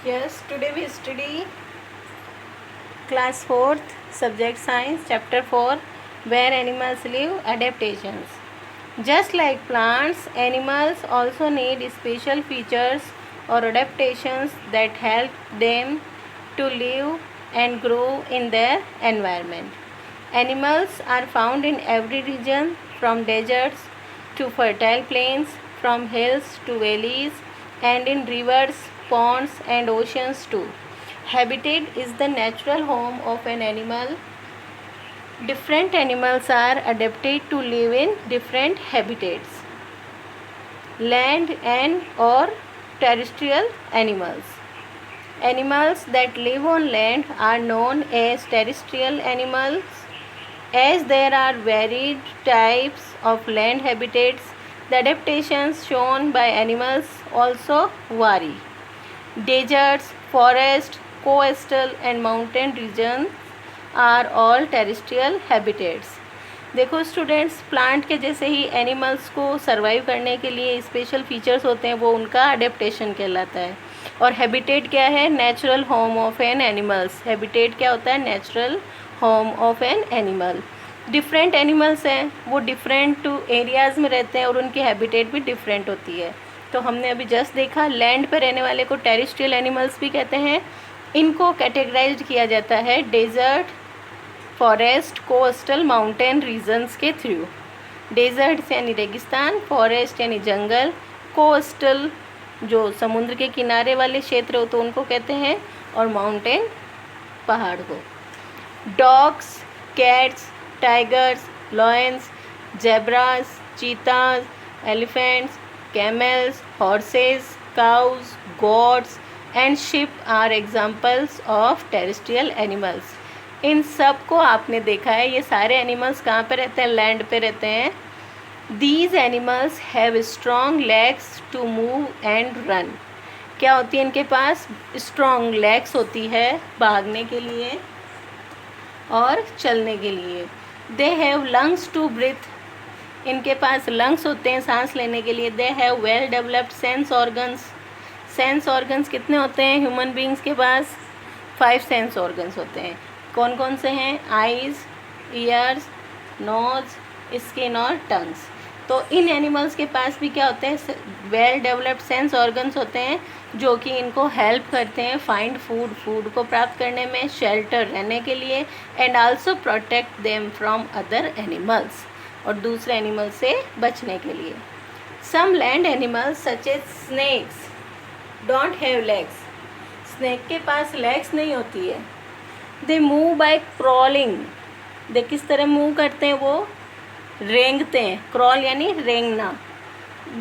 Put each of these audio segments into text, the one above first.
Yes, today we study class 4th subject science chapter 4 where animals live adaptations. Just like plants, animals also need special features or adaptations that help them to live and grow in their environment. Animals are found in every region from deserts to fertile plains, from hills to valleys, and in rivers, ponds, and oceans too. Habitat is the natural home of an animal. Different animals are adapted to live in different habitats. Land and or terrestrial animals. Animals that live on land are known as terrestrial animals. As there are varied types of land habitats, the adaptations shown by animals also vary. Deserts, forests, coastal and mountain regions are all terrestrial habitats. देखो students, plant के जैसे ही animals को survive करने के लिए special features होते हैं, वो उनका अडेप्टेशन कहलाता है. और हैबिटेट क्या है? Natural home of an animals. Habitat क्या होता है? Natural home of an animal. Different animals हैं, वो डिफरेंट एरियाज़ में रहते हैं और उनकी हैबिटेट भी डिफरेंट होती है. तो हमने अभी जस्ट देखा, लैंड पर रहने वाले को टेरेस्ट्रियल एनिमल्स भी कहते हैं. इनको कैटेगराइज किया जाता है desert, forest, coastal, mountain regions के थ्रू. डेजर्ट यानी रेगिस्तान, फॉरेस्ट यानी जंगल, कोस्टल जो समुद्र के किनारे वाले क्षेत्र हो तो उनको कहते हैं, और माउंटेन पहाड़ को. Dogs, cats, tigers, lions, zebras, cheetahs, elephants, camels, horses, cows, goats and sheep are examples of terrestrial animals. इन सब को आपने देखा है, ये सारे एनिमल्स कहाँ पे रहते हैं? लैंड पे रहते हैं. These animals have strong legs to move and run. क्या होती है इनके पास? स्ट्रॉन्ग लेग्स होती है भागने के लिए और चलने के लिए. They have lungs to breathe. इनके पास लंग्स होते हैं सांस लेने के लिए. They have well developed sense organs. Sense organs कितने होते हैं ह्यूमन बींग्स के पास? 5 सेंस ऑर्गन्स होते हैं. कौन कौन से हैं? आइज़, ईयर्स, नोज, स्किन और टंग्स. तो इन एनिमल्स के पास भी क्या होते हैं? वेल डेवलप्ड सेंस ऑर्गन्स होते हैं जो कि इनको हेल्प करते हैं फाइंड फूड को प्राप्त करने में, शेल्टर रहने के लिए, and also protect them from other animals, और दूसरे एनिमल से बचने के लिए. Some land animals such as snakes don't have legs. Snake के पास लेग्स नहीं होती है. They move by crawling. They किस तरह मूव करते हैं? वो रेंगते हैं. क्रॉल यानी रेंगना.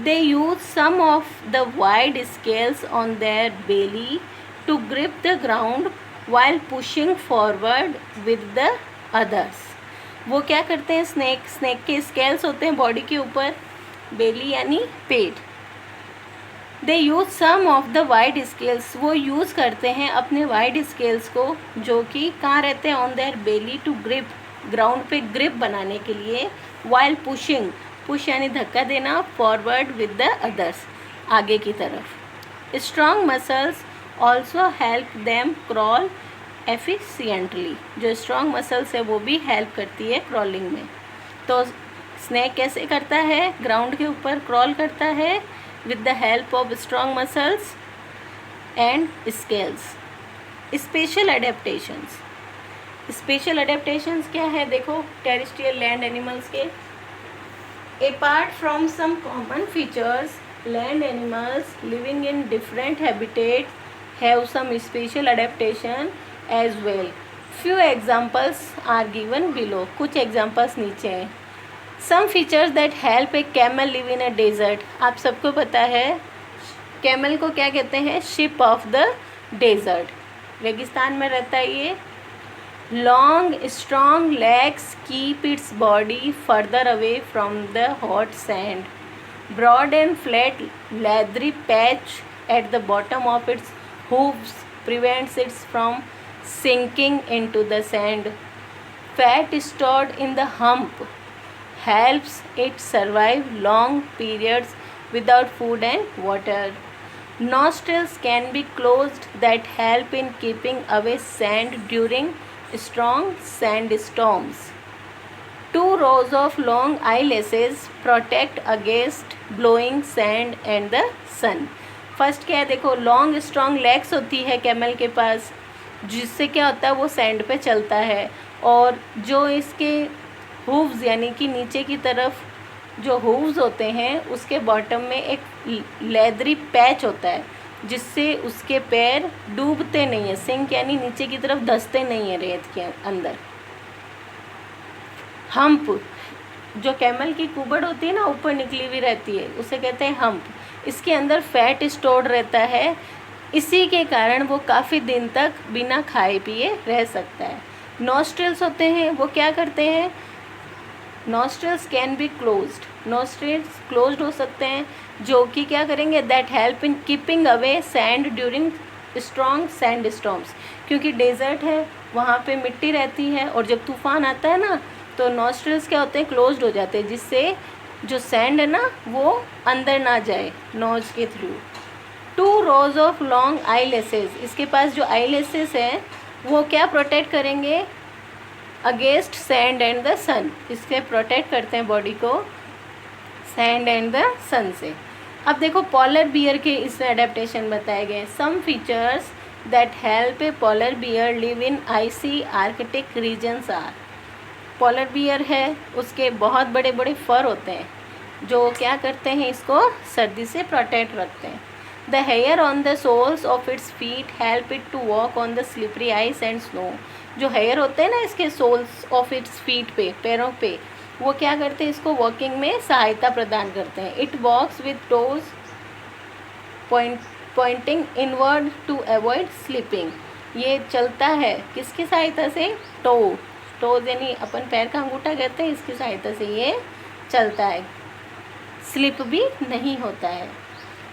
They use some of the wide scales on their belly to grip the ground while pushing forward with the others. वो क्या करते हैं? स्नेक के स्केल्स होते हैं बॉडी के ऊपर, बेली यानी पेट. They use some of the wide scales. वो यूज़ करते हैं अपने वाइड स्केल्स को जो कि कहाँ रहते हैं? On their belly to grip, ground पे ग्रिप बनाने के लिए. वाइल पुशिंग, पुश यानी धक्का देना, फॉरवर्ड विद द अदर्स, आगे की तरफ. Strong muscles also help them crawl efficiently. जो स्ट्रॉन्ग मसल्स है वो भी हेल्प करती है क्रॉलिंग में. तो स्नेक कैसे करता है? ग्राउंड के ऊपर क्रॉल करता है with the help of strong muscles and scales. Special adaptations. Special adaptations क्या है? देखो टेरेस्ट्रियल लैंड एनिमल्स के. Apart from some common features, land animals living in different habitats have some special adaptation as well. Few examples are given below. कुछ examples नीचे हैं. Some features that help a camel live in a desert. आप सबको पता है camel को क्या कहते हैं? Sheep of the desert. रेगिस्तान में रहता है ये. Long strong legs keep its body further away from the hot sand. Broad and flat leathery patch at the bottom of its hooves prevents it from sinking into the sand. Fat stored in the hump helps it survive long periods without food and water. Nostrils can be closed that help in keeping away sand during strong sandstorms. 2 rows of long eyelashes protect against blowing sand and the sun. First क्या है, देखो long strong legs होती है camel के पास, जिससे क्या होता है वो सैंड पे चलता है। और जो इसके हूव्स यानी कि नीचे की तरफ जो हूव्स होते हैं उसके बॉटम में एक लेदरी पैच होता है, जिससे उसके पैर डूबते नहीं हैं, सिंक यानी नीचे की तरफ धंसते नहीं हैं रेत के अंदर। हम्प, जो कैमल की कुबड़ होती है ना ऊपर निकली हुई रहती है, उसे कहते हैं हम्प। इसके अंदर फैट स्टोर्ड रहता है, इसी के कारण वो काफ़ी दिन तक बिना खाए पिए रह सकता है। नॉस्ट्रिल्स होते हैं, वो क्या करते हैं, nostrils can be closed, nostrils closed हो सकते हैं, जो कि क्या करेंगे, that help in keeping away sand during strong sand storms. क्योंकि डेजर्ट है, वहाँ पे मिट्टी रहती है और जब तूफान आता है ना तो नॉस्ट्रिल्स क्या होते हैं, क्लोज्ड हो जाते हैं, जिससे जो सैंड है ना वो अंदर ना जाए नोज के through. 2 rows of long eyelashes, इसके पास जो आईलेसेस हैं वो क्या प्रोटेक्ट करेंगे, अगेंस्ट सैंड एंड द सन, इसके प्रोटेक्ट करते हैं बॉडी को सैंड एंड द सन से। अब देखो पॉलर बियर के इसमें अडेप्टेशन बताए गए। Some features that help a polar bear live in icy Arctic regions are, polar bear है उसके बहुत बड़े बड़े फर होते हैं जो क्या करते हैं, इसको सर्दी से प्रोटेक्ट रखते हैं। The hair on the soles of its feet help it to walk on the slippery ice and snow, जो हेयर होते हैं ना इसके सोल्स ऑफ इट्स फीट पे, पैरों पे, वो क्या करते हैं, इसको वॉकिंग में सहायता प्रदान करते हैं। It walks with toes pointing inward to avoid slipping, ये चलता है किसकी सहायता से, टोज यानी अपन पैर का अंगूठा कहते हैं, इसकी सहायता से ये चलता है, स्लिप भी नहीं होता है।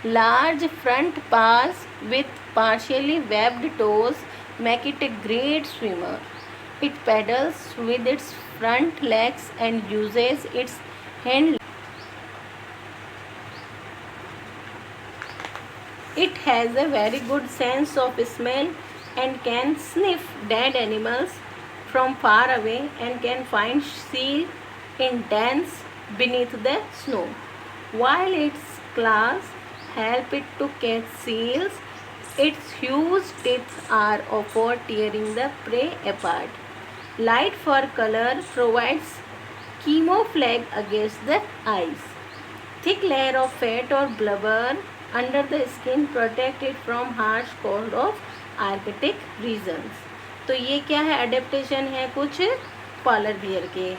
Large front pass with partially webbed toes make it a great swimmer, it pedals with its front legs and uses it's hand, it has a very good sense of smell and can sniff dead animals from far away and can find seal in dens beneath the snow. While its claws help it to catch seals, its huge teeth are for tearing the prey apart. Light fur color provides camouflage against the eyes. Thick layer of fat or blubber under the skin protect it from harsh cold of Arctic regions. तो ये क्या है, adaptation है कुछ polar bear के।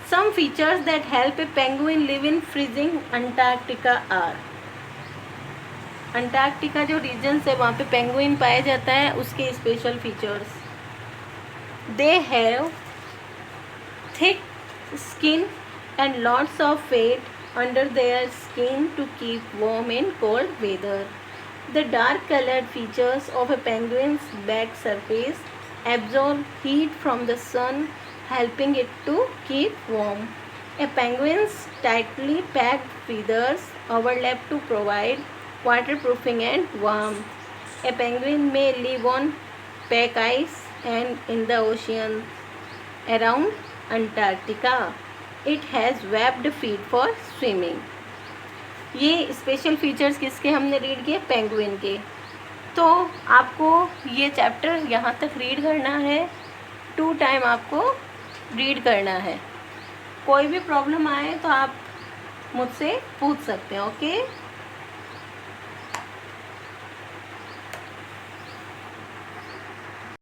Some features that help a penguin live in freezing Antarctica are, Antarctica जो region है वहाँ पे पेंगुइन पाया जाता है, उसके special features, they have thick skin and lots of fat under their skin to keep warm in cold weather. The dark colored features of a penguin's back surface absorb heat from the sun, helping it to keep warm. A penguin's tightly packed feathers overlap to provide waterproofing and warmth. A penguin may live on pack ice and in the ocean around Antarctica. It has webbed feet for swimming. ये special features किसके हमने read किए, penguin के। तो आपको ये chapter यहाँ तक रीड करना है, 2 टाइम आपको रीड करना है। कोई भी प्रॉब्लम आए तो आप मुझसे पूछ सकते हैं, ओके।